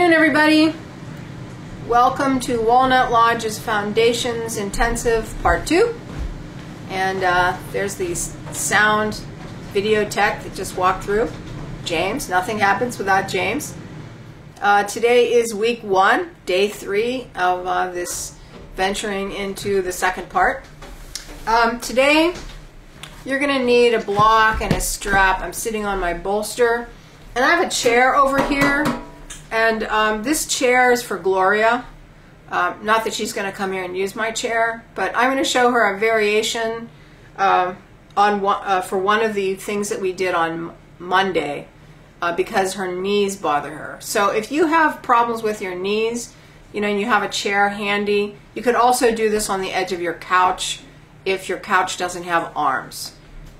afternoon, everybody. Welcome to Walnut Lodge's Foundations Intensive Part 2. And there's the sound video tech that just walked through. James. Nothing happens without James. Today is week 1, day 3 of this venturing into the second part. Today you're going to need a block and a strap. I'm sitting on my bolster. And I have a chair over here. And this chair is for Gloria. Not that she's going to come here and use my chair, but I'm going to show her a variation for one of the things that we did on Monday because her knees bother her. So if you have problems with your knees, you know, and you have a chair handy, you could also do this on the edge of your couch if your couch doesn't have arms.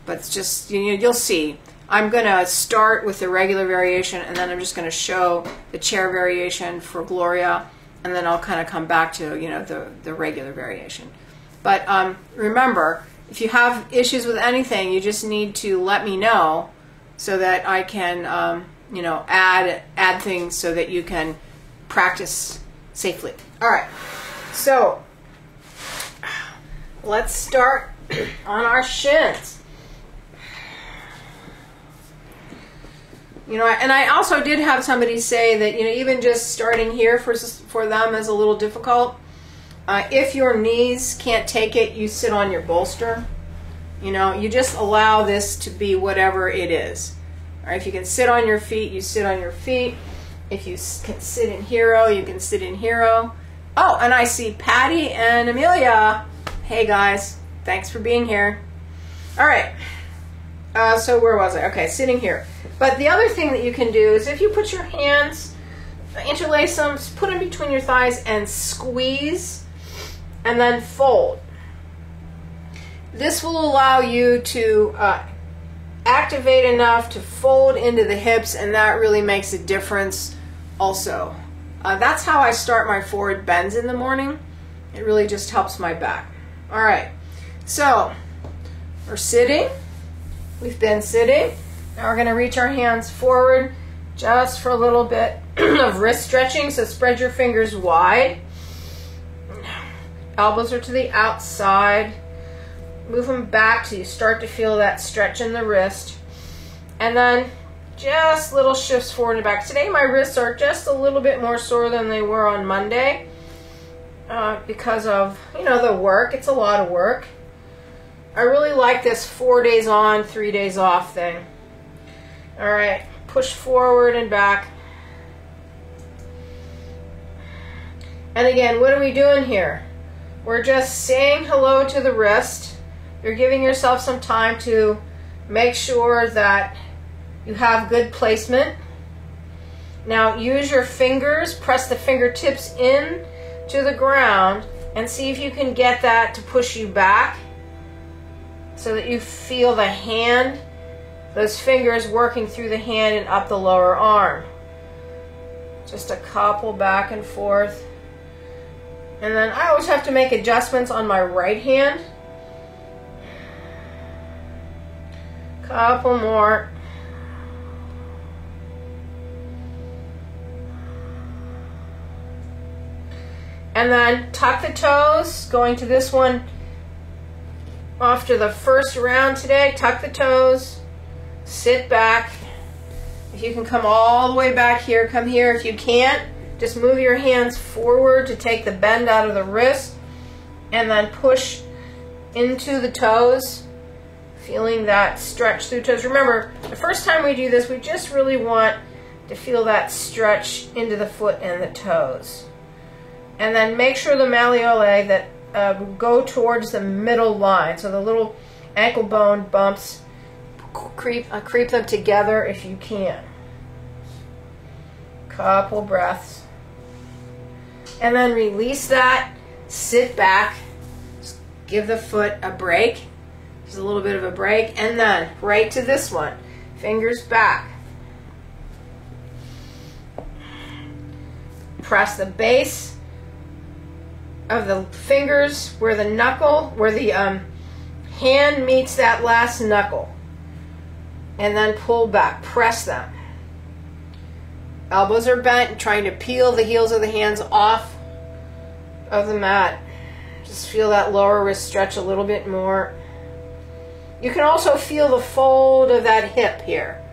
But it's just, you know, you'll see. I'm going to start with the regular variation, and then I'm just going to show the chair variation for Gloria, and then I'll kind of come back to, you know, the regular variation. But remember, if you have issues with anything, you just need to let me know so that I can, you know, add things so that you can practice safely. All right, so let's start on our shins. You know, and I also did have somebody say that, you know, even just starting here for them is a little difficult. If your knees can't take it, you sit on your bolster. You know, you just allow this to be whatever it is. All right, if you can sit on your feet, you sit on your feet. If you can sit in hero, you can sit in hero. Oh, and I see Patty and Amelia. Hey guys, thanks for being here. All right. So where was I? Okay, sitting here. But the other thing that you can do is if you put your hands, interlace them, put them between your thighs and squeeze, and then fold. This will allow you to activate enough to fold into the hips, and that really makes a difference also. That's how I start my forward bends in the morning. It really just helps my back. All right, so we're sitting. We've been sitting. Now we're going to reach our hands forward just for a little bit of wrist stretching. So spread your fingers wide. Elbows are to the outside. Move them back till you start to feel that stretch in the wrist. And then just little shifts forward and back. Today my wrists are just a little bit more sore than they were on Monday because of, you know, the work. It's a lot of work. I really like this 4 days on, 3 days off thing. All right, push forward and back. And again, what are we doing here? We're just saying hello to the wrist. You're giving yourself some time to make sure that you have good placement. Now use your fingers, press the fingertips in to the ground and see if you can get that to push you back, so that you feel the hand, those fingers working through the hand and up the lower arm. Just a couple back and forth. And then I always have to make adjustments on my right hand. Couple more. And then tuck the toes, going to this one. After the first round today, tuck the toes, sit back. If you can come all the way back here, come here. If you can't, just move your hands forward to take the bend out of the wrist and then push into the toes, feeling that stretch through toes. Remember, the first time we do this, we just really want to feel that stretch into the foot and the toes. And then make sure the malleolae that go towards the middle line, so the little ankle bone bumps, creep them together if you can. Couple breaths. And then release that, sit back, just give the foot a break, just a little bit of a break, and then right to this one, fingers back. Press the base of the fingers where the knuckle, where the hand meets that last knuckle, and then pull back, press them. Elbows are bent, trying to peel the heels of the hands off of the mat. Just feel that lower wrist stretch a little bit more. You can also feel the fold of that hip here.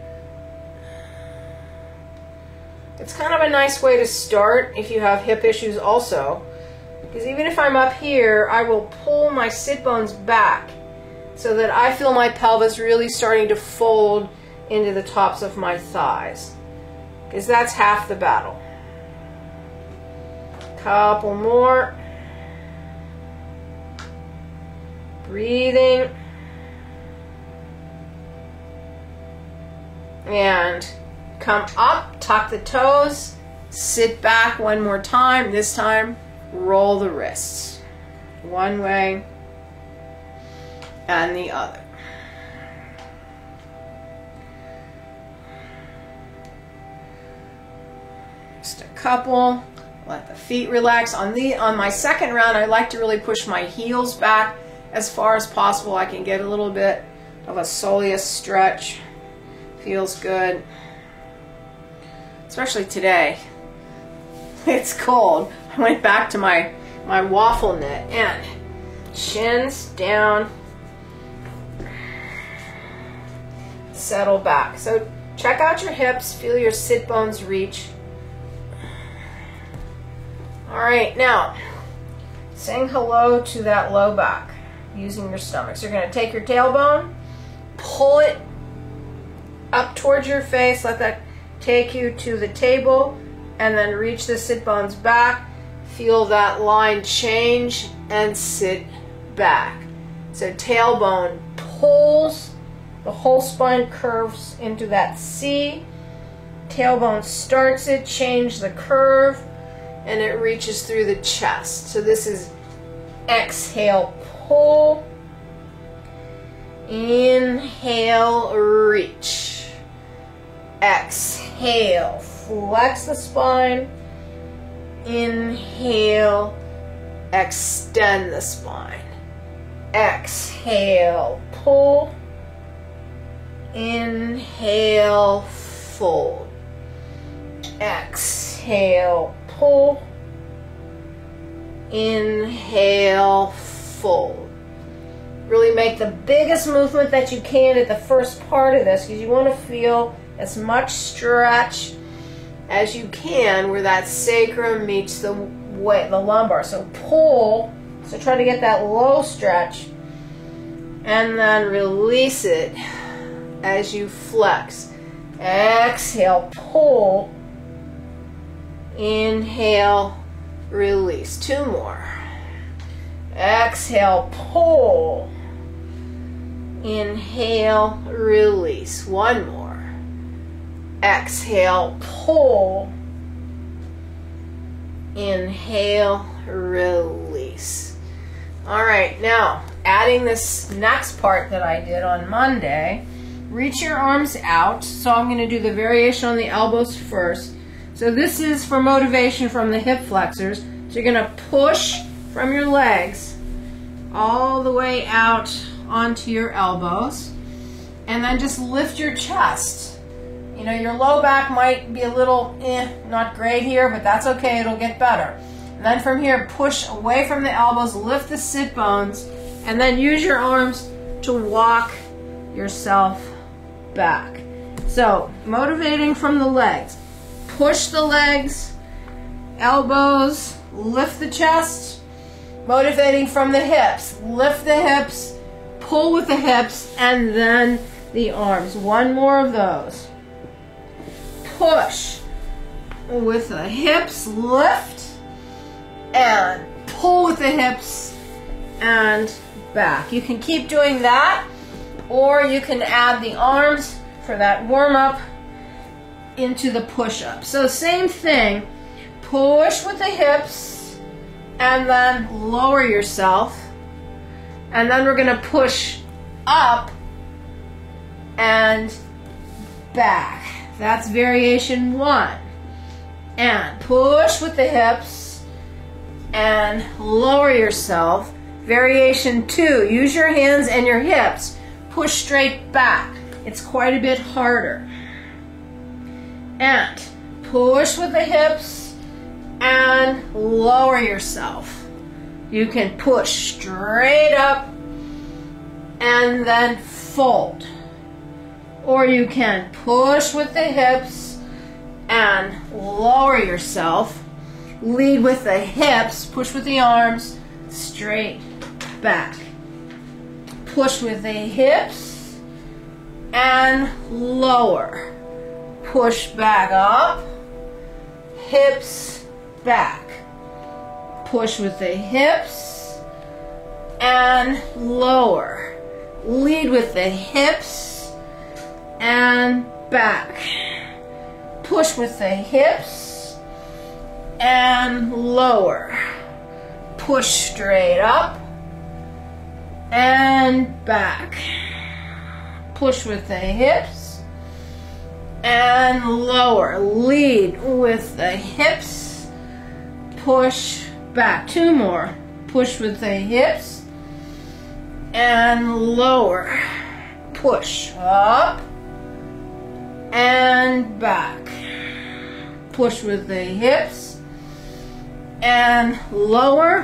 It's kind of a nice way to start if you have hip issues also, because even if I'm up here, I will pull my sit bones back so that I feel my pelvis really starting to fold into the tops of my thighs, because that's half the battle. Couple more. Breathing. And come up, tuck the toes, sit back one more time. This time, roll the wrists. One way and the other. Just a couple. Let the feet relax. On my second round, I like to really push my heels back as far as possible. I can get a little bit of a soleus stretch. Feels good. Especially today. It's cold. I went back to my waffle knit and shins down. Settle back. So check out your hips. Feel your sit bones reach. Alright, now saying hello to that low back using your stomach. So you're going to take your tailbone, pull it up towards your face, let that take you to the table, and then reach the sit bones back. Feel that line change and sit back. So tailbone pulls, the whole spine curves into that C. Tailbone starts it, change the curve, and it reaches through the chest. So this is exhale, pull, inhale, reach, exhale, flex the spine, inhale, extend the spine, exhale, pull, inhale, fold, exhale, pull, inhale, fold. Really make the biggest movement that you can at the first part of this, because you want to feel as much stretch as you can where that sacrum meets the lumbar. So pull, so try to get that low stretch, and then release it as you flex. Exhale, pull, inhale, release. Two more. Exhale, pull, inhale, release. One more. Exhale, pull, inhale, release. All right, now adding this next part that I did on Monday, reach your arms out. So I'm going to do the variation on the elbows first. So this is for motivation from the hip flexors. So you're going to push from your legs all the way out onto your elbows, and then just lift your chest. You know, your low back might be a little not great here, but that's okay, it'll get better. And then from here, push away from the elbows, lift the sit bones, and then use your arms to walk yourself back. So, motivating from the legs. Push the legs, elbows, lift the chest. Motivating from the hips. Lift the hips, pull with the hips, and then the arms. One more of those. Push with the hips, lift, and pull with the hips and back. You can keep doing that, or you can add the arms for that warm-up into the push-up. So same thing, push with the hips and then lower yourself, and then we're going to push up and back. That's variation 1. And push with the hips and lower yourself. Variation 2, use your hands and your hips. Push straight back. It's quite a bit harder. And push with the hips, and lower yourself. You can push straight up and then fold. Or you can push with the hips and lower yourself. Lead with the hips, push with the arms, straight back. Push with the hips and lower. Push back up, hips back. Push with the hips and lower. Lead with the hips and back. Push with the hips and lower. Push straight up and back. Push with the hips and lower. Lead with the hips. Push back. Two more. Push with the hips and lower. Push up and back. Push with the hips and lower.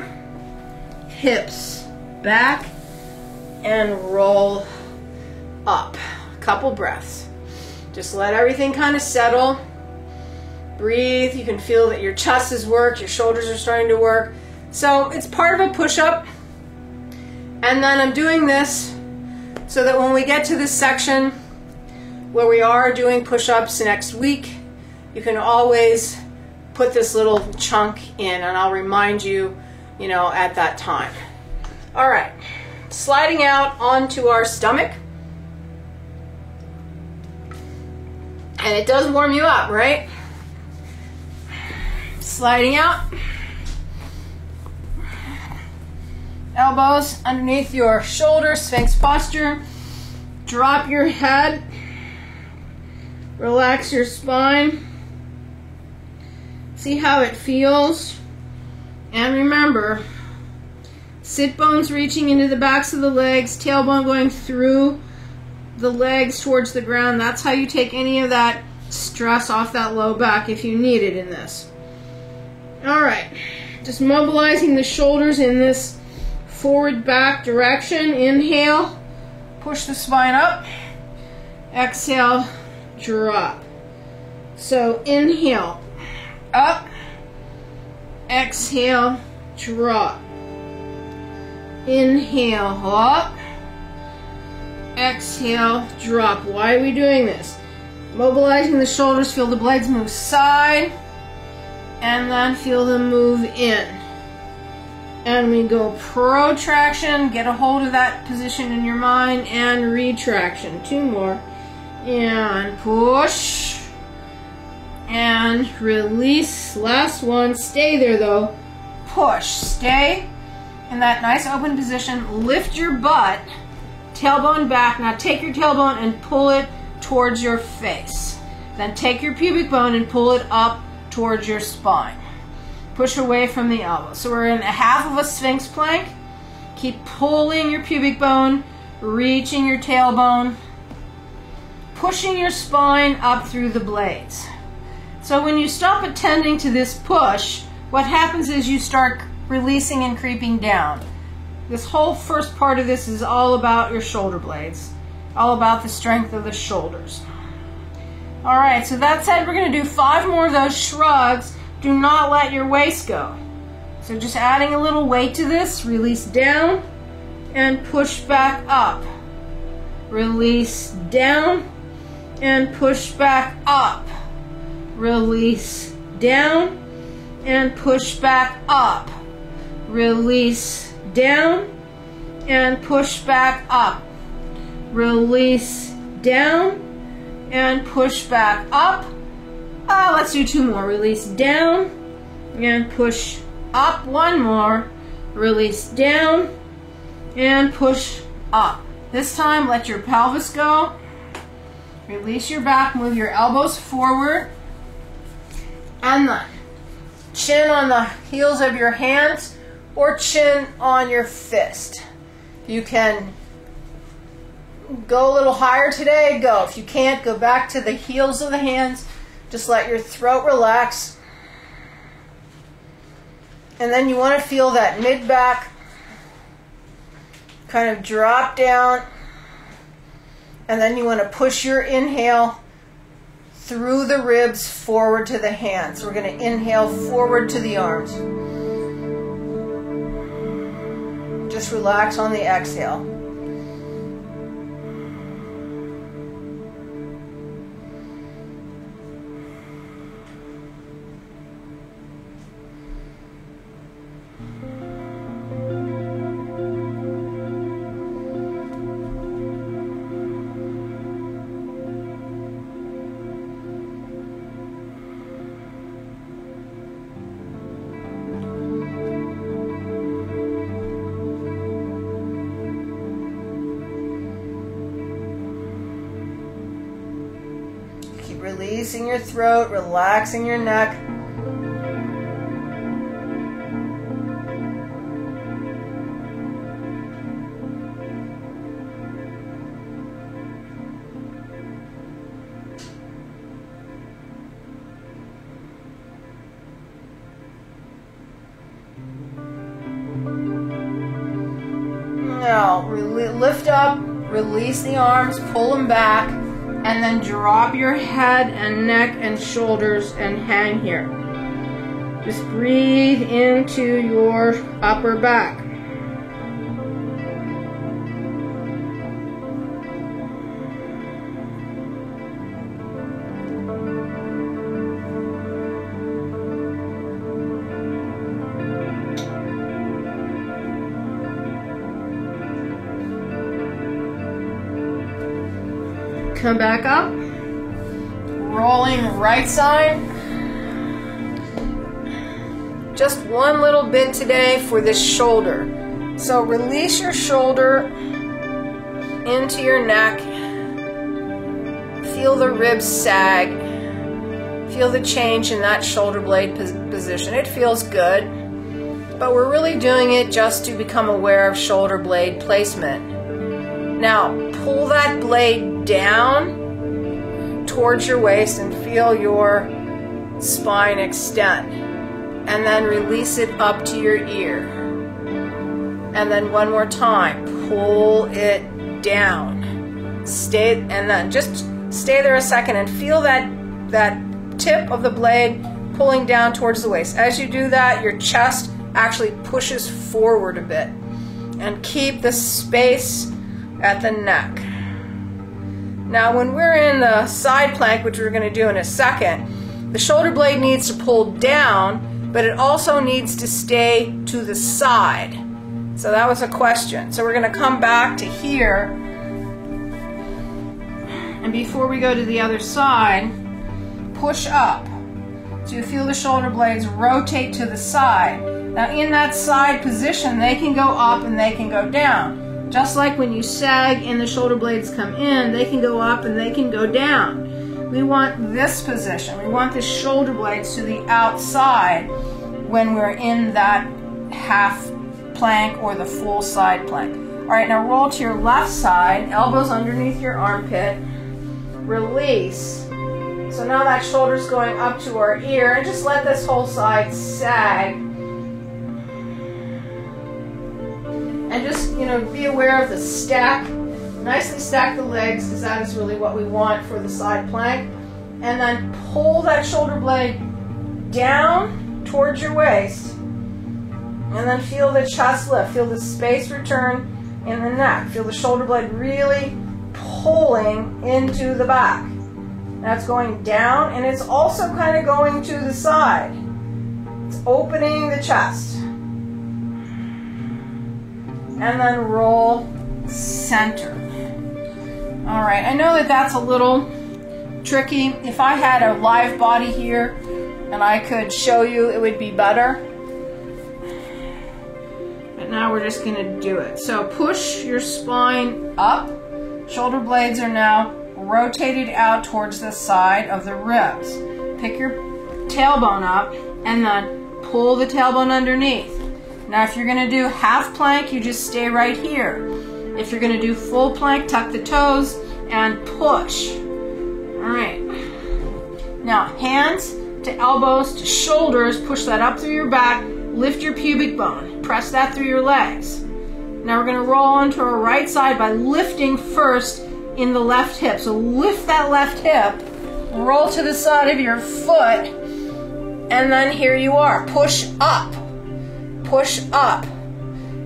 Hips back and roll up. Couple breaths. Just let everything kind of settle. Breathe. You can feel that your chest has worked, your shoulders are starting to work. So it's part of a push-up. And then I'm doing this so that when we get to this section where we are doing push-ups next week, you can always put this little chunk in and I'll remind you, at that time. All right, sliding out onto our stomach. And it does warm you up, right? Sliding out. Elbows underneath your shoulders, Sphinx posture. Drop your head. Relax your spine. See how it feels. And remember, sit bones reaching into the backs of the legs, tailbone going through the legs towards the ground. That's how you take any of that stress off that low back if you need it in this. All right, just mobilizing the shoulders in this forward back direction. Inhale, push the spine up. Exhale, drop. So inhale, up. Exhale, drop. Inhale, up. Exhale, drop. Why are we doing this? Mobilizing the shoulders, feel the blades move side, and then feel them move in. And we go protraction, get a hold of that position in your mind, and retraction. Two more. And push. And release. Last one. Stay there though. Push. Stay in that nice open position. Lift your butt. Tailbone back. Now take your tailbone and pull it towards your face. Then take your pubic bone and pull it up towards your spine. Push away from the elbow. So we're in a half of a Sphinx plank. Keep pulling your pubic bone, reaching your tailbone, pushing your spine up through the blades. So when you stop attending to this push, what happens is you start releasing and creeping down. This whole first part of this is all about your shoulder blades, all about the strength of the shoulders. All right, so that said, we're going to do 5 more of those shrugs. Do not let your waist go. So just adding a little weight to this, release down and push back up. Release down and push back up. Release down and push back up. Release down and push back up. Release down and push back up. Let's do 2 more. Release down and push up. 1 more. Release down and push up. This time, let your pelvis go. Release your back. Move your elbows forward. And then chin on the heels of your hands or chin on your fist. You can go a little higher today, go. If you can't, go back to the heels of the hands. Just let your throat relax. And then you want to feel that mid-back kind of drop down. And then you want to push your inhale through the ribs forward to the hands. So we're going to inhale forward to the arms. Just relax on the exhale. Releasing your throat, relaxing your neck. Now, lift up, release the arms, pull them back. And then drop your head and neck and shoulders and hang here. Just breathe into your upper back. Come back up, rolling right side. Just one little bit today for this shoulder. So release your shoulder into your neck. Feel the ribs sag. Feel the change in that shoulder blade position. It feels good, but we're really doing it just to become aware of shoulder blade placement. Now, pull that blade down towards your waist and feel your spine extend. And then release it up to your ear. And then one more time, pull it down. And then just stay there a second and feel that tip of the blade pulling down towards the waist. As you do that, your chest actually pushes forward a bit. And keep the space at the neck. Now when we're in the side plank, which we're going to do in a second, the shoulder blade needs to pull down, but it also needs to stay to the side. So that was a question. So we're going to come back to here, and before we go to the other side, push up. So you feel the shoulder blades rotate to the side. Now in that side position, they can go up and they can go down. Just like when you sag and the shoulder blades come in, they can go up and they can go down. We want this position. We want the shoulder blades to the outside when we're in that half plank or the full side plank. All right, now roll to your left side, elbows underneath your armpit, release. So now that shoulder's going up to our ear, and just let this whole side sag. And just, be aware of the stack. Nicely stack the legs, because that is really what we want for the side plank. And then pull that shoulder blade down towards your waist. And then feel the chest lift. Feel the space return in the neck. Feel the shoulder blade really pulling into the back. That's going down, and it's also kind of going to the side. It's opening the chest. And then roll center. All right, I know that that's a little tricky. If I had a live body here and I could show you, it would be better. But now we're just gonna do it. So push your spine up. Shoulder blades are now rotated out towards the side of the ribs. Pick your tailbone up and then pull the tailbone underneath. Now if you're going to do half plank, you just stay right here. If you're going to do full plank, tuck the toes and push. Alright. Now, hands to elbows to shoulders, push that up through your back, lift your pubic bone, press that through your legs. Now we're going to roll onto our right side by lifting first in the left hip. So lift that left hip, roll to the side of your foot, and then here you are. Push up, push up.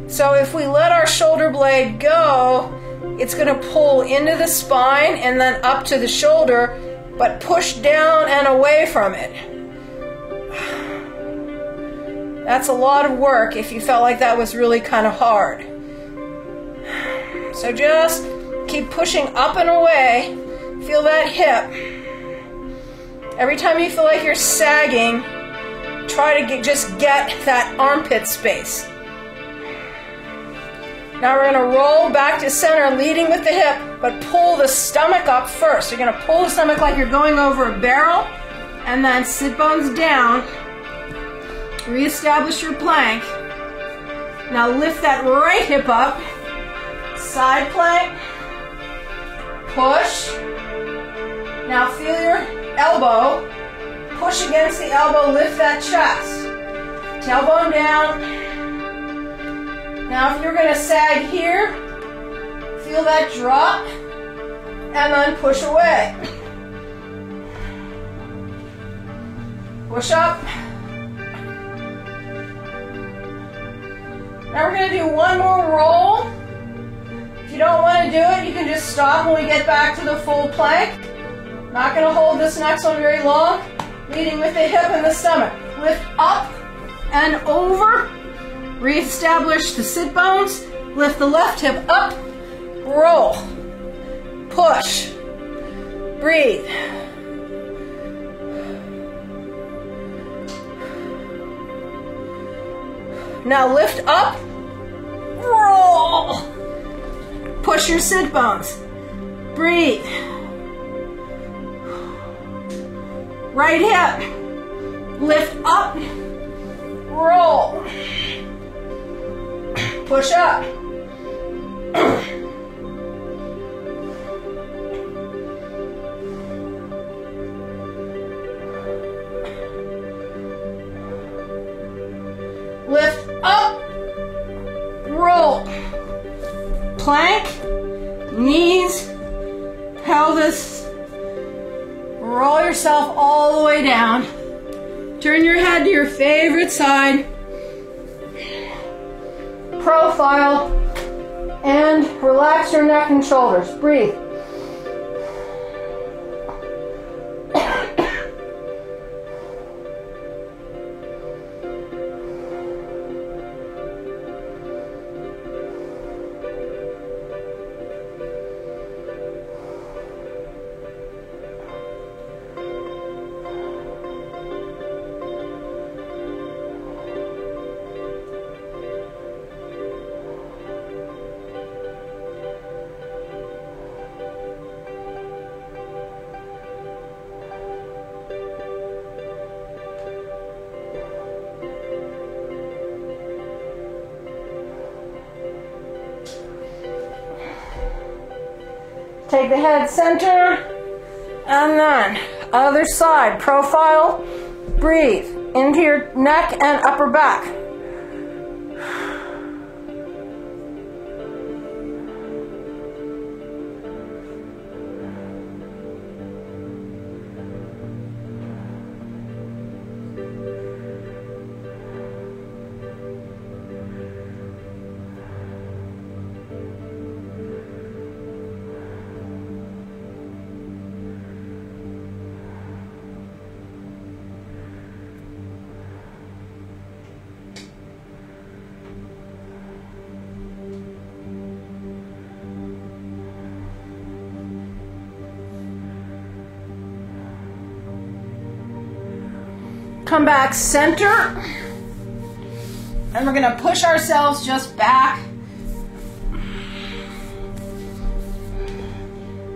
So if we let our shoulder blade go, it's going to pull into the spine and then up to the shoulder, but push down and away from it. That's a lot of work if you felt like that was really kind of hard. So just keep pushing up and away. Feel that hip. Every time you feel like you're sagging, try to just get that armpit space. Now we're going to roll back to center, leading with the hip, but pull the stomach up first. You're going to pull the stomach like you're going over a barrel, and then sit bones down. Reestablish your plank. Now lift that right hip up. Side plank. Push. Now feel your elbow. Push against the elbow, lift that chest. Tailbone down. Now if you're going to sag here, feel that drop, and then push away. Push up. Now we're going to do one more roll. If you don't want to do it, you can just stop when we get back to the full plank. Not going to hold this next one very long. Leading with the hip and the stomach. Lift up and over. Reestablish the sit bones. Lift the left hip up. Roll. Push. Breathe. Now lift up. Roll. Push your sit bones. Breathe. Right hip. Lift up. Roll. Push up. Lift up. Roll. Plank. Knees. Pelvis. Roll yourself all the way down. Turn your head to your favorite side. Profile. And relax your neck and shoulders. Breathe. Take the head center, and then other side, profile, breathe into your neck and upper back. Come back center, and we're going to push ourselves just back.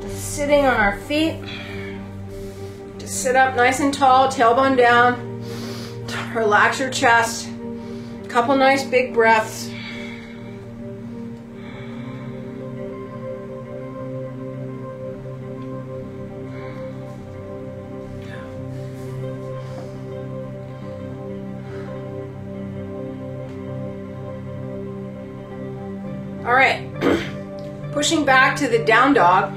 Just sitting on our feet. Just sit up nice and tall, tailbone down. Relax your chest. A couple nice big breaths. All right, pushing back to the down dog.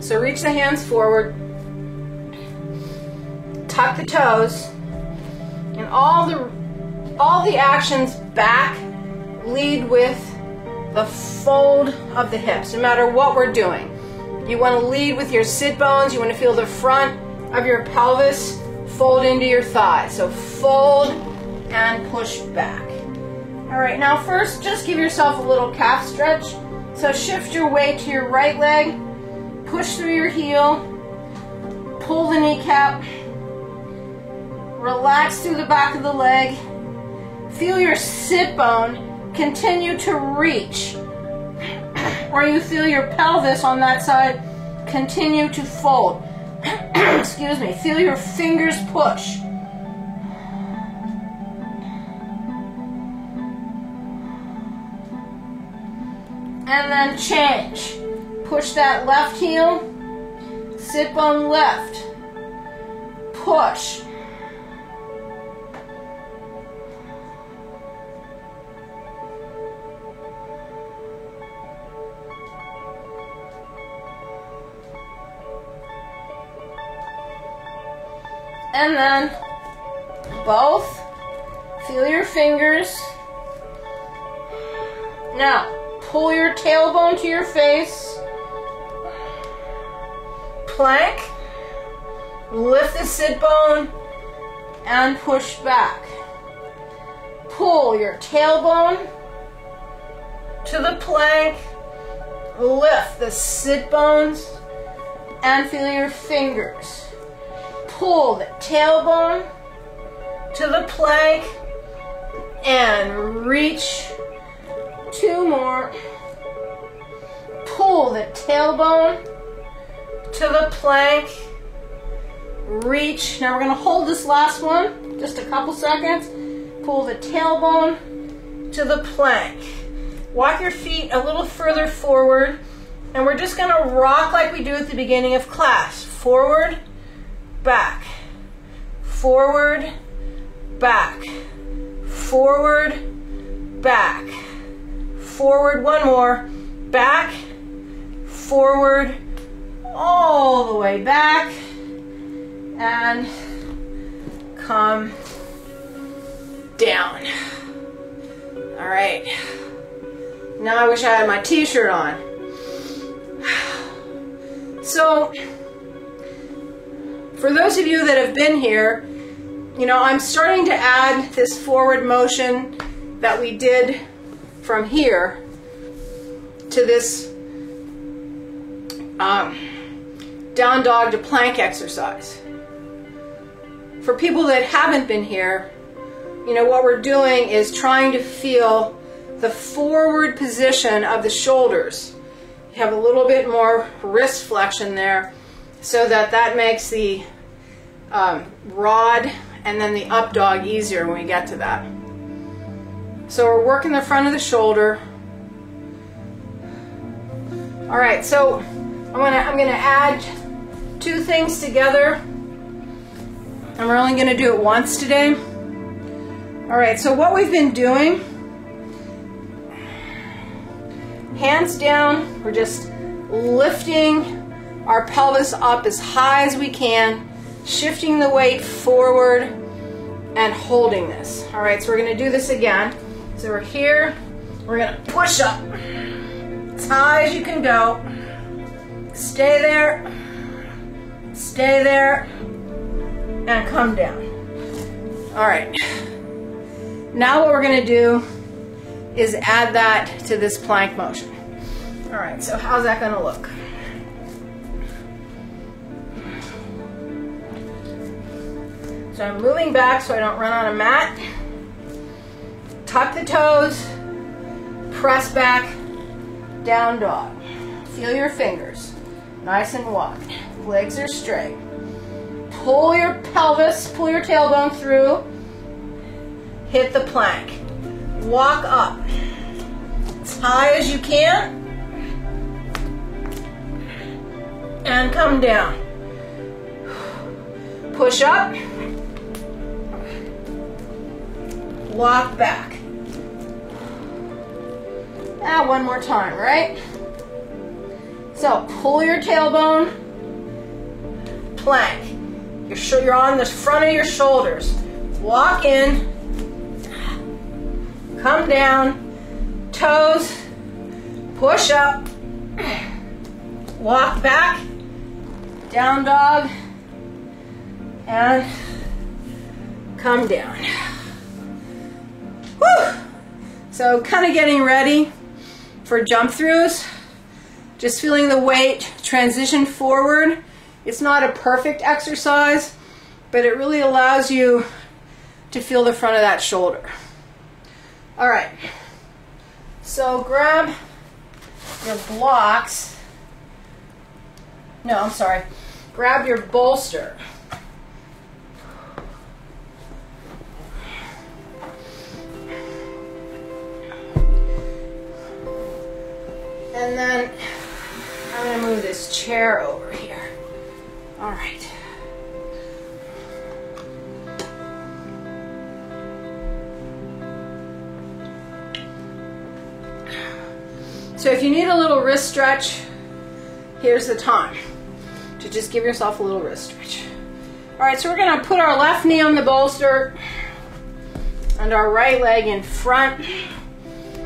So reach the hands forward, tuck the toes, and all the actions back lead with the fold of the hips, no matter what we're doing. You want to lead with your sit bones. You want to feel the front of your pelvis fold into your thighs. So fold and push back. All right, now first just give yourself a little calf stretch. So shift your weight to your right leg, push through your heel, pull the kneecap, relax through the back of the leg, feel your sit bone continue to reach, or you feel your pelvis on that side continue to fold. Excuse me, feel your fingers push. And then change. Push that left heel, sit bone left, push. And then both, feel your fingers. Now, pull your tailbone to your face, plank, lift the sit bone, and push back. Pull your tailbone to the plank, lift the sit bones, and feel your fingers. Pull the tailbone to the plank, and reach. Two more. Pull the tailbone to the plank, reach. Now we're going to hold this last one just a couple seconds. Pull the tailbone to the plank. Walk your feet a little further forward, and we're just going to rock like we do at the beginning of class. Forward, back, forward, back, forward, back. Forward, one more, back, forward, all the way back, and come down. All right, now I wish I had my t-shirt on. So, for those of you that have been here, you know, I'm starting to add this forward motion that we did from here to this down dog to plank exercise. For people that haven't been here, you know, what we're doing is trying to feel the forward position of the shoulders. You have a little bit more wrist flexion there, so that makes the rod and then the up dog easier when we get to that. So we're working the front of the shoulder. All right, so I'm gonna add two things together, and we're only gonna do it once today. All right, so what we've been doing, hands down, we're just lifting our pelvis up as high as we can, shifting the weight forward and holding this. All right, so we're gonna do this again. So we're here, we're gonna push up as high as you can go. Stay there, and come down. All right, now what we're gonna do is add that to this plank motion. All right, so how's that gonna look? So I'm moving back so I don't run on a mat. Tuck the toes, press back, down dog. Feel your fingers, nice and wide. Legs are straight. Pull your pelvis, pull your tailbone through. Hit the plank. Walk up as high as you can. And come down. Push up. Walk back. Now one more time, right? So pull your tailbone, plank. You're on the front of your shoulders. Walk in, come down, toes, push up, walk back, down dog, and come down. Whew. So kind of getting ready for jump throughs. Just feeling the weight transition forward. It's not a perfect exercise, but it really allows you to feel the front of that shoulder. All right, so grab your blocks. No, I'm sorry. Grab your bolster. And then I'm going to move this chair over here. All right. So if you need a little wrist stretch, here's the time to just give yourself a little wrist stretch. All right, so we're going to put our left knee on the bolster and our right leg in front.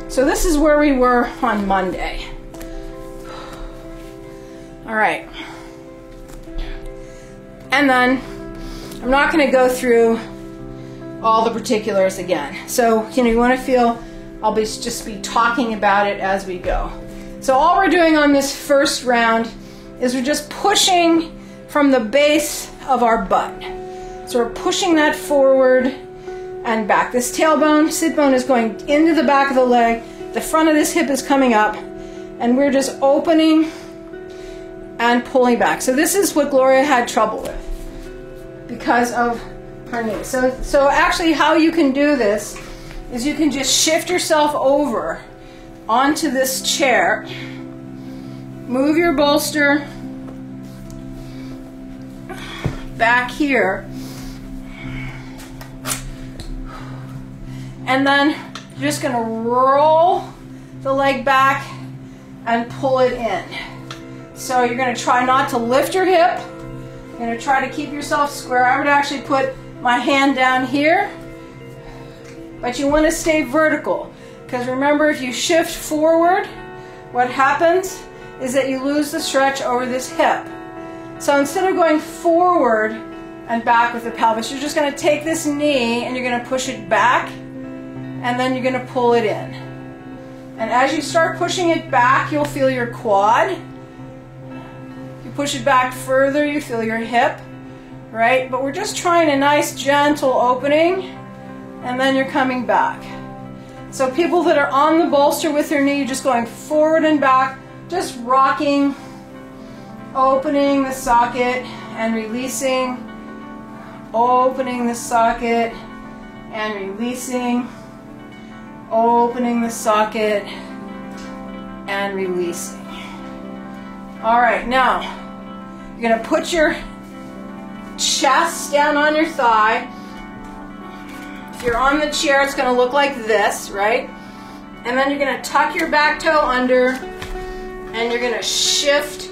So this is where we were on Monday. All right. And then I'm not going to go through all the particulars again. So, you want to feel, I'll just be talking about it as we go. So all we're doing on this first round is we're just pushing from the base of our butt. So we're pushing that forward and back. This tailbone, sit bone is going into the back of the leg. The front of this hip is coming up, and we're just opening and pulling back. So this is what Gloria had trouble with because of her knee. So actually how you can do this is you can just shift yourself over onto this chair, move your bolster back here, and then you're just going to roll the leg back and pull it in. So you're going to try not to lift your hip. You're going to try to keep yourself square. I would actually put my hand down here, but you want to stay vertical, because remember, if you shift forward, what happens is that you lose the stretch over this hip. So instead of going forward and back with the pelvis, you're just going to take this knee and you're going to push it back, and then you're going to pull it in. And as you start pushing it back, you'll feel your quad. You push it back further, you feel your hip, right? But we're just trying a nice gentle opening, and then you're coming back. So people that are on the bolster with their knee, just going forward and back, just rocking, opening the socket and releasing, opening the socket and releasing, opening the socket and releasing. All right, now you're going to put your chest down on your thigh. If you're on the chair, it's going to look like this, right? And then you're going to tuck your back toe under, and you're going to shift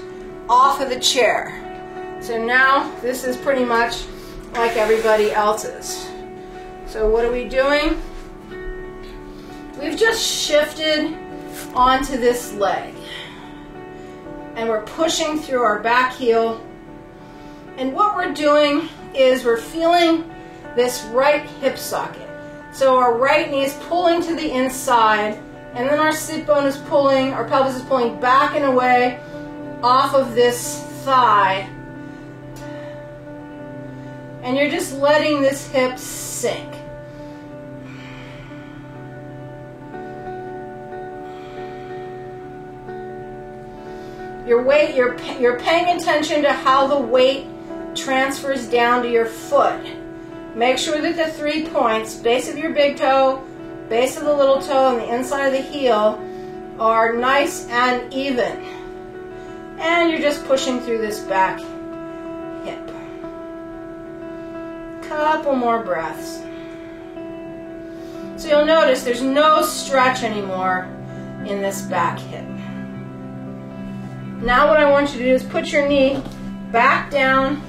off of the chair. So now this is pretty much like everybody else's. So what are we doing? We've just shifted onto this leg, and we're pushing through our back heel. And what we're doing is we're feeling this right hip socket. So our right knee is pulling to the inside, and then our sit bone is pulling, our pelvis is pulling back and away off of this thigh. And you're just letting this hip sink. Your weight, you're paying attention to how the weight transfers down to your foot. Make sure that the 3 points, base of your big toe, base of the little toe, and the inside of the heel are nice and even. And you're just pushing through this back hip. Couple more breaths. So you'll notice there's no stretch anymore in this back hip. Now what I want you to do is put your knee back down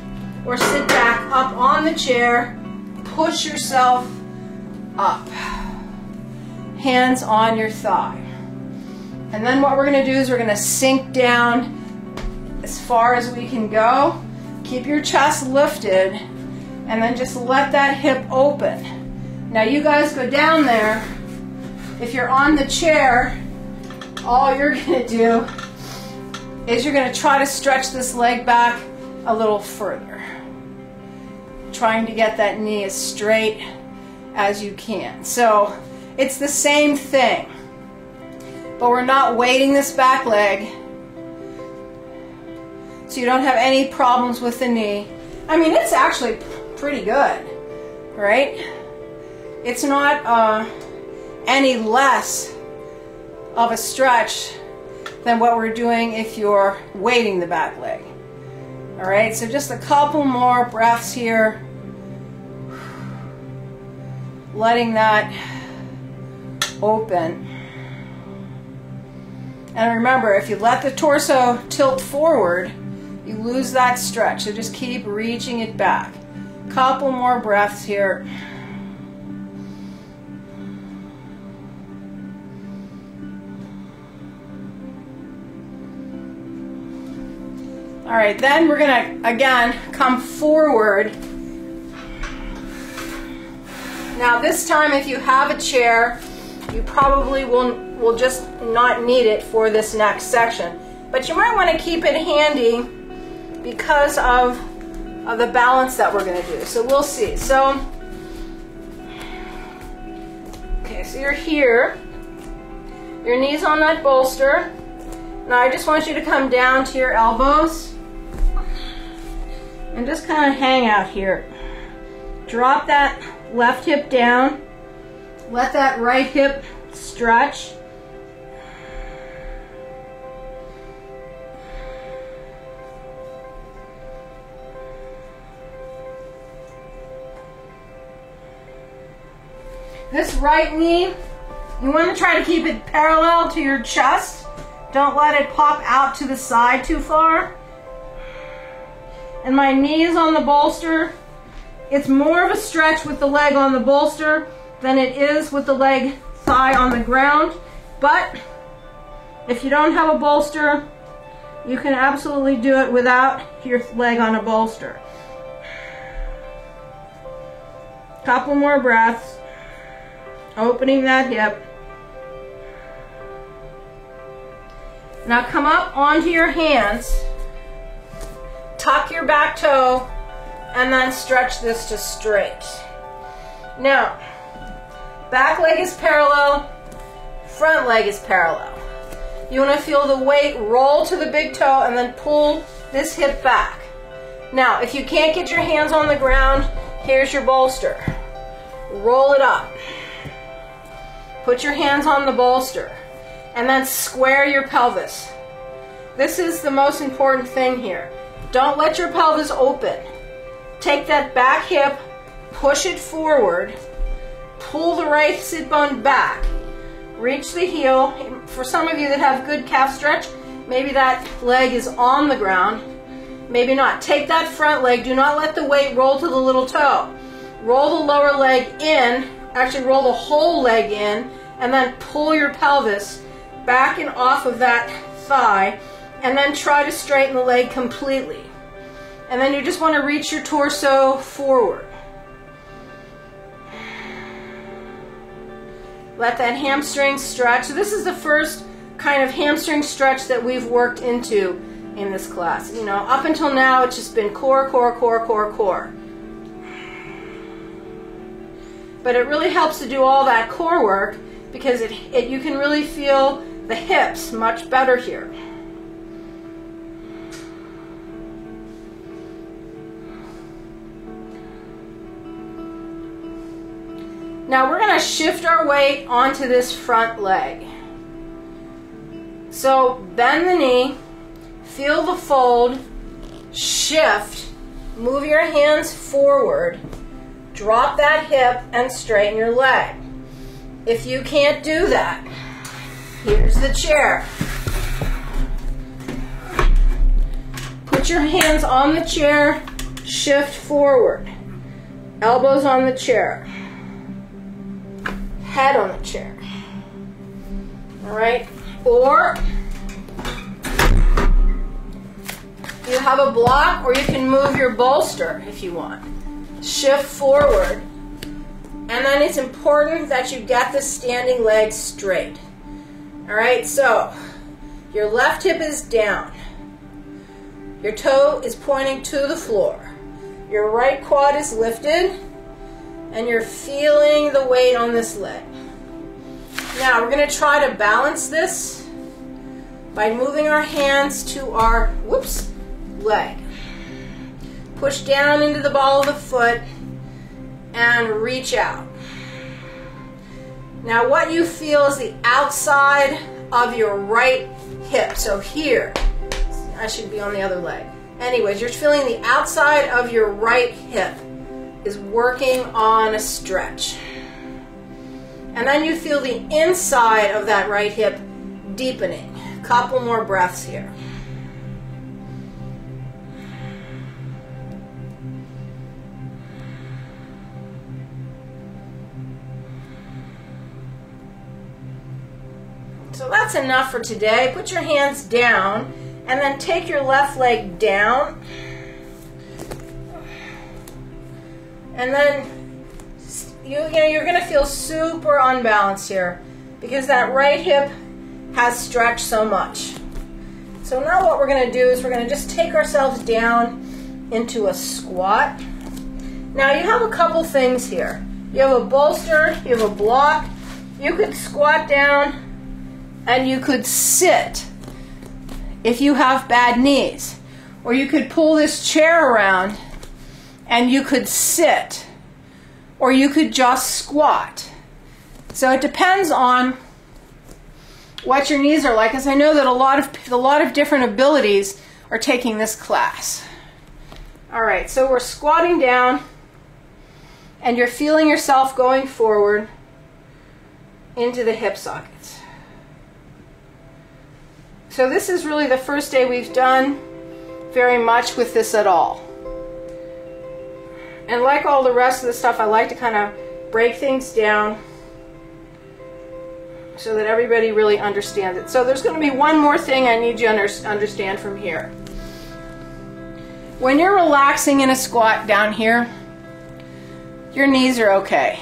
or sit back up on the chair. Push yourself up. Hands on your thigh. And then what we're going to do is we're going to sink down as far as we can go. Keep your chest lifted and then just let that hip open. Now you guys go down there. If you're on the chair, all you're going to do is you're going to try to stretch this leg back a little further. Trying to get that knee as straight as you can. So it's the same thing, but we're not weighting this back leg, so you don't have any problems with the knee. I mean, it's actually pretty good, right? It's not any less of a stretch than what we're doing if you're weighting the back leg. All right, so just a couple more breaths here, letting that open. And remember, if you let the torso tilt forward, you lose that stretch. So just keep reaching it back. Couple more breaths here. All right, then we're gonna, again, come forward. Now this time, if you have a chair, you probably will just not need it for this next section. But you might want to keep it handy because of the balance that we're going to do. So we'll see. So, okay, so you're here. Your knees on that bolster. Now I just want you to come down to your elbows and just kind of hang out here. Drop that left hip down. Let that right hip stretch. This right knee, you want to try to keep it parallel to your chest. Don't let it pop out to the side too far. And my knee is on the bolster. It's more of a stretch with the leg on the bolster than it is with the leg thigh on the ground. But if you don't have a bolster, you can absolutely do it without your leg on a bolster. Couple more breaths. Opening that hip. Now come up onto your hands. Tuck your back toe and then stretch this to straight. Now, back leg is parallel, front leg is parallel. You want to feel the weight roll to the big toe and then pull this hip back. Now, if you can't get your hands on the ground, here's your bolster. Roll it up. Put your hands on the bolster and then square your pelvis. This is the most important thing here. Don't let your pelvis open. Take that back hip, push it forward, pull the right sit bone back, reach the heel. For some of you that have good calf stretch, maybe that leg is on the ground, maybe not. Take that front leg, do not let the weight roll to the little toe. Roll the lower leg in, actually roll the whole leg in, and then pull your pelvis back and off of that thigh, and then try to straighten the leg completely. And then you just want to reach your torso forward. Let that hamstring stretch. So this is the first kind of hamstring stretch that we've worked into in this class. You know, up until now it's just been core, core, core, core, core. But it really helps to do all that core work because you can really feel the hips much better here. Now we're going to shift our weight onto this front leg. So bend the knee, feel the fold, shift, move your hands forward, drop that hip and straighten your leg. If you can't do that, Here's the chair. Put your hands on the chair, shift forward. Elbows on the chair. Head on the chair. All right? Or you have a block, or you can move your bolster if you want. Shift forward. And then it's important that you get the standing leg straight. All right, so your left hip is down. Your toe is pointing to the floor. Your right quad is lifted, and you're feeling the weight on this leg. Now we're going to try to balance this by moving our hands to our, leg. Push down into the ball of the foot and reach out. Now what you feel is the outside of your right hip. So here, I should be on the other leg. Anyways, you're feeling the outside of your right hip is working on a stretch. And then you feel the inside of that right hip deepening. A couple more breaths here. So that's enough for today. Put your hands down and then take your left leg down. And then you're going to feel super unbalanced here because that right hip has stretched so much. So now what we're going to do is we're going to just take ourselves down into a squat. Now you have a couple things here. You have a bolster, you have a block. You could squat down and you could sit if you have bad knees. Or you could pull this chair around and you could sit. Or you could just squat. So it depends on what your knees are like, because I know that a lot of different abilities are taking this class. All right, so we're squatting down and you're feeling yourself going forward into the hip sockets. So this is really the first day we've done very much with this at all. And like all the rest of the stuff, I like to kind of break things down so that everybody really understands it. So there's going to be one more thing I need you to understand from here. When you're relaxing in a squat down here, your knees are okay.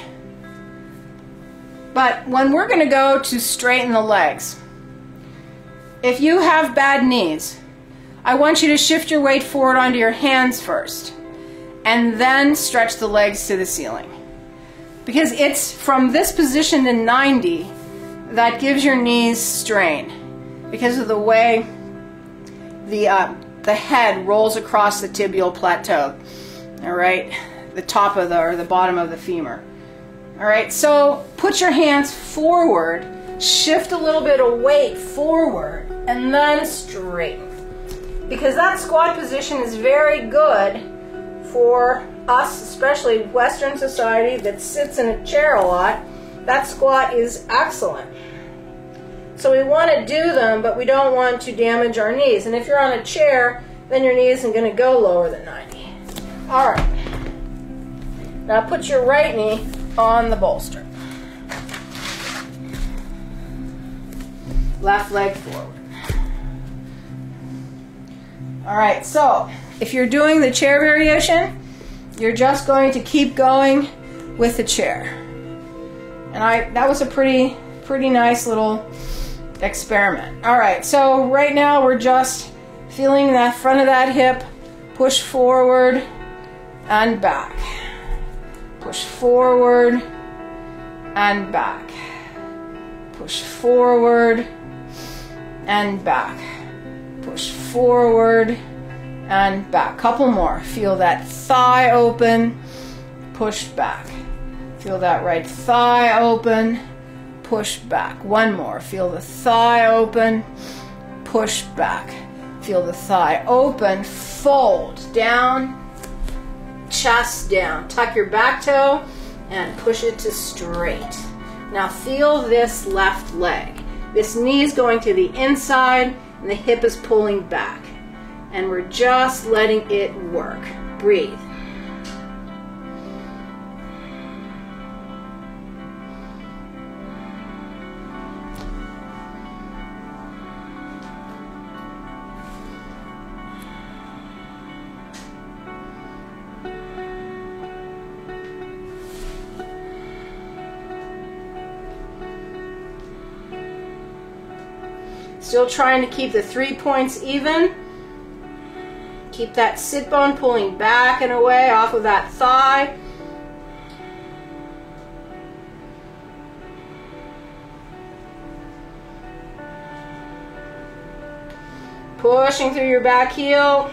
But when we're going to go to straighten the legs, if you have bad knees, I want you to shift your weight forward onto your hands first and then stretch the legs to the ceiling. Because it's from this position to 90 that gives your knees strain because of the way the head rolls across the tibial plateau. All right, the top of or the bottom of the femur. All right, so put your hands forward, shift a little bit of weight forward, and then straighten. Because that squat position is very good for us, especially Western society that sits in a chair a lot. That squat is excellent. So we want to do them, but we don't want to damage our knees. And if you're on a chair, then your knee isn't going to go lower than 90. All right. Now put your right knee on the bolster. Left leg forward. All right, so if you're doing the chair variation, you're just going to keep going with the chair. And that was a pretty nice little experiment. All right, so right now we're just feeling that front of that hip, push forward and back. Push forward and back. Push forward and back. Push forward and back. Couple more. Feel that thigh open, push back. Feel that right thigh open, push back. One more. Feel the thigh open, push back. Feel the thigh open, fold down, chest down. Tuck your back toe and push it to straight. Now feel this left leg. This knee is going to the inside and the hip is pulling back. And we're just letting it work. Breathe. Still trying to keep the 3 points even. Keep that sit bone pulling back and away off of that thigh. Pushing through your back heel.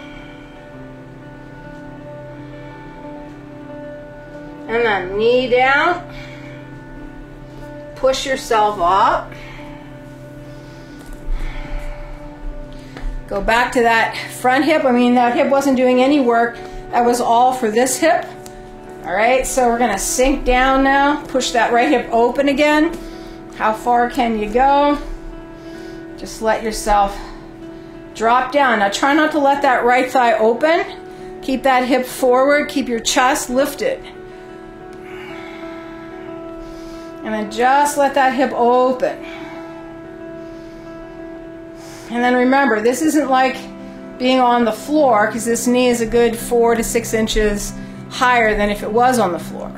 And then knee down. Push yourself up. Go back to that front hip. I mean, that hip wasn't doing any work. That was all for this hip. All right, so we're gonna sink down now. Push that right hip open again. How far can you go? Just let yourself drop down. Now try not to let that right thigh open. Keep that hip forward. Keep your chest lifted. And then just let that hip open. And then remember, this isn't like being on the floor, because this knee is a good 4 to 6 inches higher than if it was on the floor.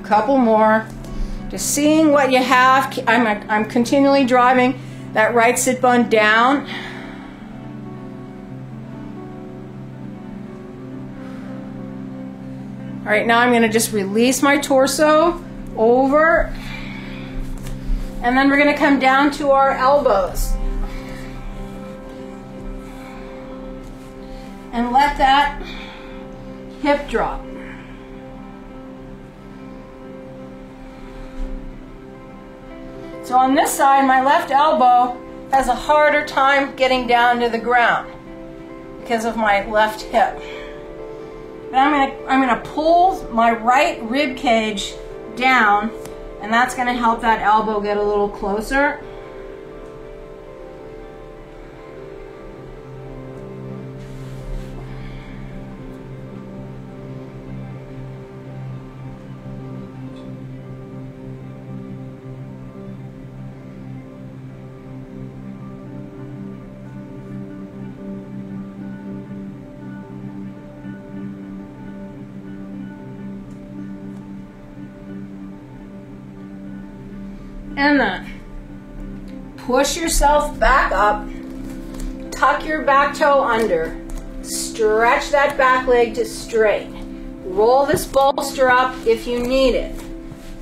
Couple more. Just seeing what you have. I'm continually driving that right sit bone down. All right, now I'm going to just release my torso over, and then we're going to come down to our elbows and let that hip drop. So on this side, my left elbow has a harder time getting down to the ground because of my left hip. Now I'm gonna pull my right rib cage down, and that's gonna help that elbow get a little closer. And then push yourself back up, tuck your back toe under, stretch that back leg to straight. Roll this bolster up if you need it,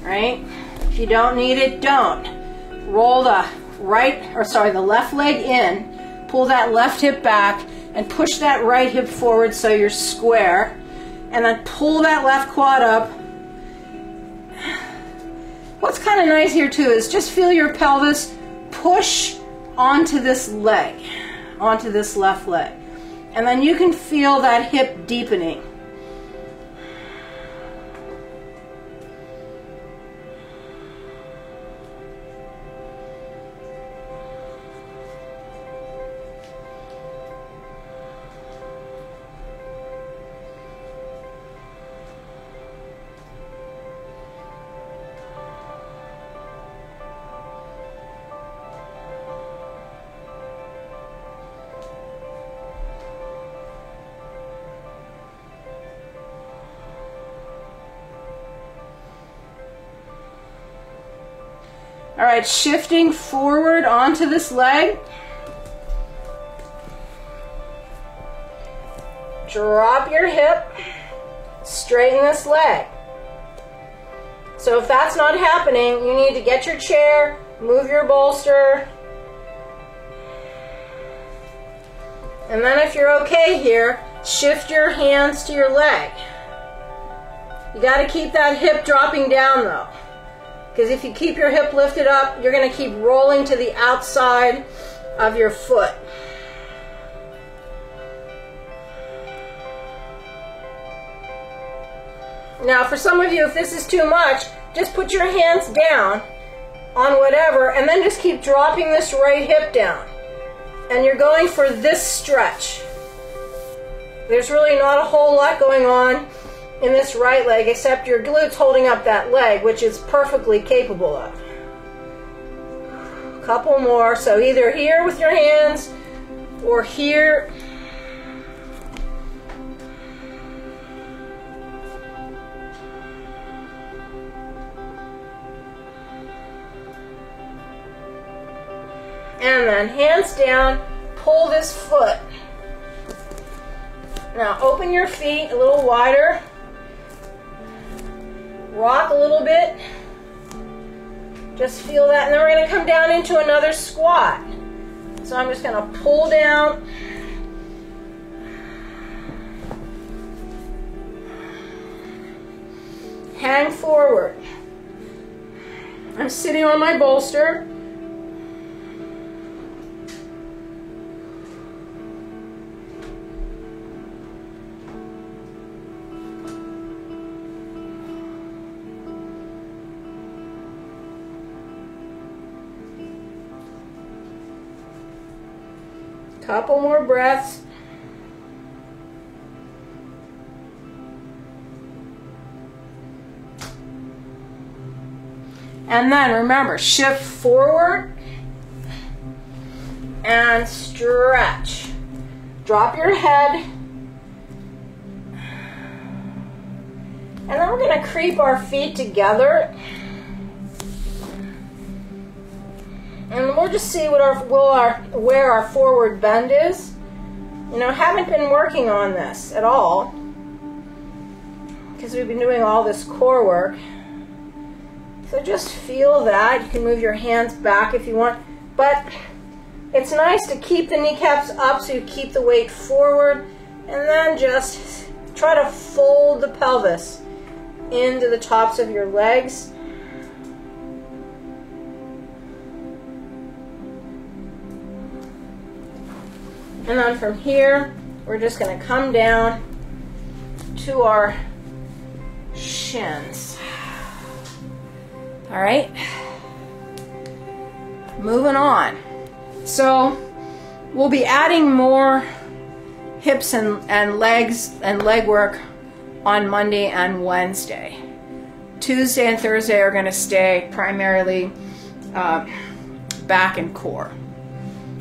right? If you don't need it, don't. Roll the left leg in, pull that left hip back, and push that right hip forward so you're square, and then pull that left quad up. What's kind of nice here too is just feel your pelvis push onto this leg, onto this left leg. And then you can feel that hip deepening. All right, shifting forward onto this leg. Drop your hip, straighten this leg. So if that's not happening, you need to get your chair, move your bolster. And then if you're okay here, shift your hands to your leg. You got to keep that hip dropping down though. Because if you keep your hip lifted up, you're going to keep rolling to the outside of your foot. Now for some of you, if this is too much, just put your hands down on whatever and then just keep dropping this right hip down. And you're going for this stretch. There's really not a whole lot going on in this right leg except your glutes holding up that leg, which it's perfectly capable of. A couple more, so either here with your hands or here. And then hands down, pull this foot. Now open your feet a little wider. Rock a little bit. Just feel that. And then we're going to come down into another squat. So I'm just going to pull down. Hang forward. I'm sitting on my bolster. Couple more breaths. And then remember, shift forward and stretch. Drop your head. And then we're going to creep our feet together. And we'll just see what where our forward bend is. You know, haven't been working on this at all because we've been doing all this core work. So just feel that. You can move your hands back if you want, but it's nice to keep the kneecaps up so you keep the weight forward, and then just try to fold the pelvis into the tops of your legs. And then from here, we're just going to come down to our shins. All right, moving on. So we'll be adding more hips and legs and leg work on Monday and Wednesday. Tuesday and Thursday are going to stay primarily back and core.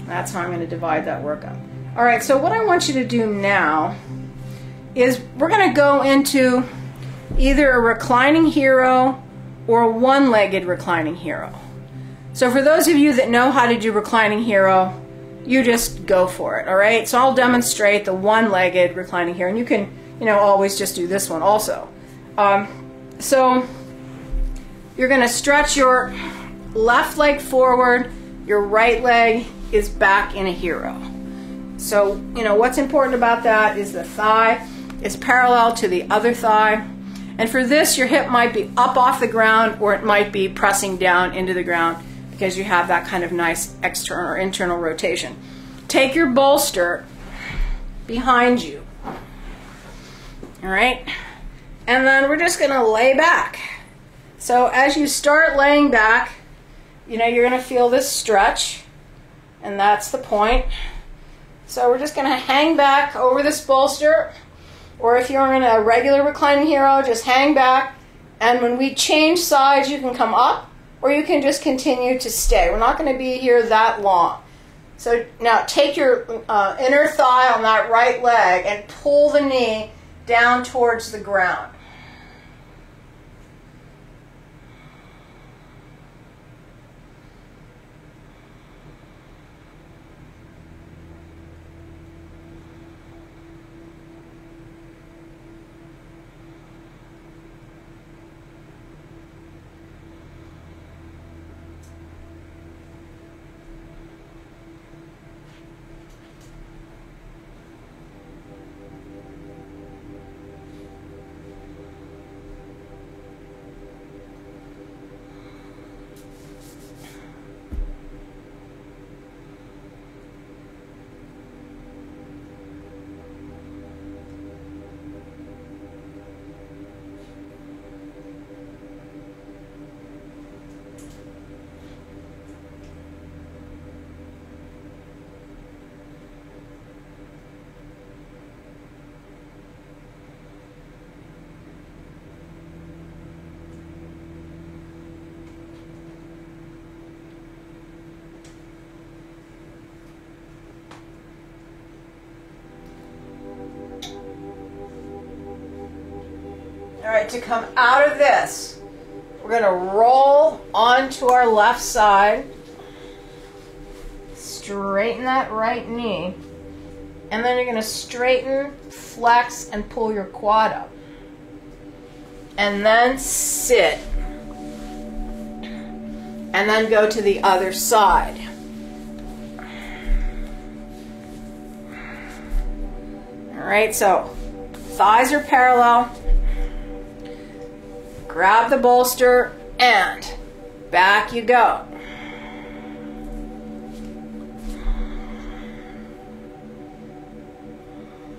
That's how I'm going to divide that work up. All right, so what I want you to do now is we're going to go into either a reclining hero or a one-legged reclining hero. So for those of you that know how to do reclining hero, you just go for it, all right? So I'll demonstrate the one-legged reclining hero, and you can, always just do this one also. So you're going to stretch your left leg forward, your right leg is back in a hero. So, what's important about that is the thigh is parallel to the other thigh. And for this, your hip might be up off the ground or it might be pressing down into the ground because you have that kind of nice external or internal rotation. Take your bolster behind you. All right? And then we're just going to lay back. So as you start laying back, you're going to feel this stretch, and that's the point. So we're just going to hang back over this bolster, or if you're in a regular reclining hero, just hang back, and when we change sides, you can come up, or you can just continue to stay. We're not going to be here that long. So now take your inner thigh on that right leg and pull the knee down towards the ground. right, to come out of this, we're going to roll onto our left side. Straighten that right knee. And then you're going to straighten, flex, and pull your quad up. And then sit. And then go to the other side. All right, so thighs are parallel. Grab the bolster and back you go.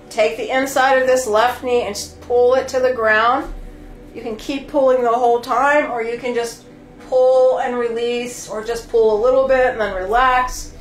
Take the inside of this left knee and pull it to the ground. You can keep pulling the whole time, or you can just pull and release, or just pull a little bit and then relax.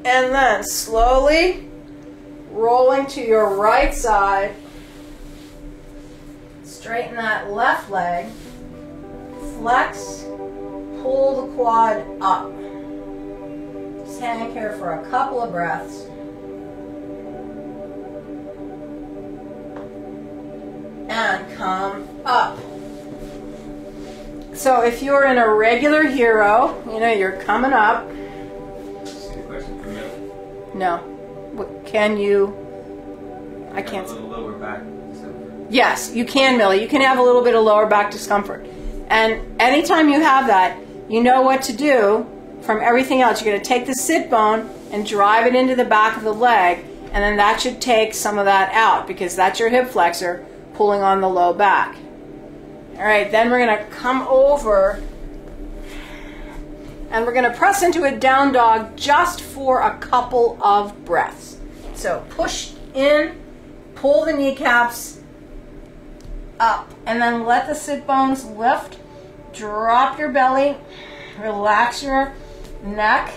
And then slowly rolling to your right side. Straighten that left leg. Flex. Pull the quad up. Just hang here for a couple of breaths. And come up. So if you're in a regular hero, you know, you're coming up. No. What, can you? I can't. A little lower back discomfort. Yes, you can, Millie. You can have a little bit of lower back discomfort. And anytime you have that, you know what to do from everything else. You're going to take the sit bone and drive it into the back of the leg, and then that should take some of that out, because that's your hip flexor pulling on the low back. All right, then we're going to come over and we're going to press into a down dog just for a couple of breaths. So push in, pull the kneecaps up, and then let the sit bones lift. Drop your belly, relax your neck.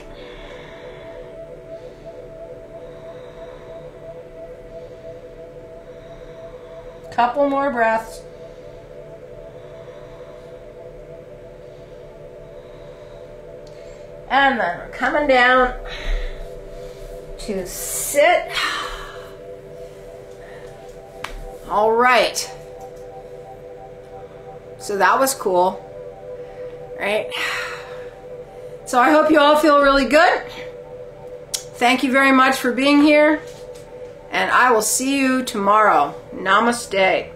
Couple more breaths. And then we're coming down to sit. All right. So that was cool, right? So I hope you all feel really good. Thank you very much for being here, and I will see you tomorrow. Namaste.